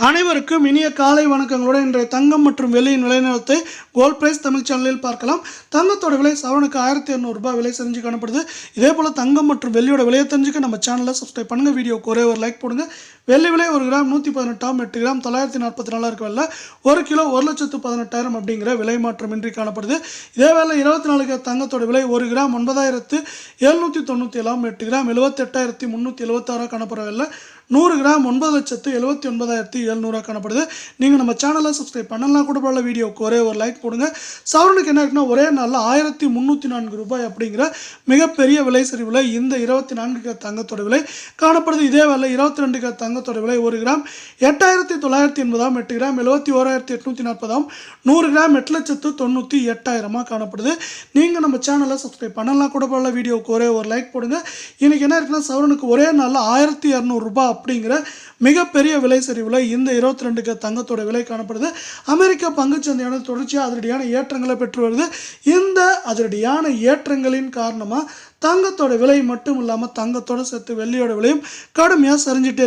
அனைவருக்கும் இனிய காலை வணக்கங்களோட இன்றைய தங்கம் மற்றும் வெள்ளியின் விலை நிலவரத்தை கோல்ட் பிரைஸ் தமிழ் சேனலில் பார்க்கலாம். தங்கத்தோட விலை சவரனுக்கு 1200 ரூபாய் விலை செஞ்சு காணப்படுது. இதே போல தங்கம் மற்றும் வெள்ளியோட விலையை தெரிஞ்சுக்க நம்ம சேனலை சப்ஸ்கிரைப் பண்ணுங்க. வீடியோக்கு ஒரே ஒரு லைக் போடுங்க. வெள்ளி விலை 1 கிராம் 118, 8 கிராம் 944 இருக்க விலை 1 கிலோ 1,18,000 அப்படிங்கிற விலை மாற்றமின்றி காணப்படுது. இதே வேலை 24 தங்கத்தோட விலை 1 கிராம் 9,797, 8 கிராம் 78,376 காணப்படவில்லை. 100 கிராம் 9,79,700 காணப்படுது. நீங்கள் நம்ம சேனலை சப்ஸ்கிரைப் பண்ணலாம் கூட பரவாயில்ல. வீடியோக்கு ஒரே ஒரு லைக் போடுங்க. சவரனுக்கு என்ன இருக்குன்னா ஒரே நாளில் 1,304 ரூபாய் அப்படிங்கிற மிகப்பெரிய விலை சரிவில் இந்த 24 தங்கத்தோட விலை காணப்படுது. இதே வேலை 22 தங்கத்தோட விலை 1 கிராம் 8,980, 8 கிராம் 71,840, 100 கிராம் 8,98,000 காணப்படுது. நீங்கள் நம்ம சேனலை சப்ஸ்கிரைப் பண்ணலாம் கூட பரவாயில்ல. வீடியோக்கு ஒரே ஒரு லைக் போடுங்க. இன்றைக்கி என்ன இருக்குன்னா சவரனுக்கு ஒரே நாளில் 1,200 ரூபாய் அப்படிங்கிற மிகப்பெரிய விலை சரிவில் இந்த 22 தங்கத்தோட விலை காணப்படுது. அமெரிக்க பங்குச்சந்தையான தொடர்ச்சியாக அதிரடியான ஏற்றங்களை பெற்று வருது. இந்த அதிரடியான ஏற்றங்களின் காரணமாக தங்கத்தோட விலை மட்டும் இல்லாமல் தங்கத்தோட சேர்த்து வெள்ளியோட விலையும் கடுமையாக சரிஞ்சிட்டே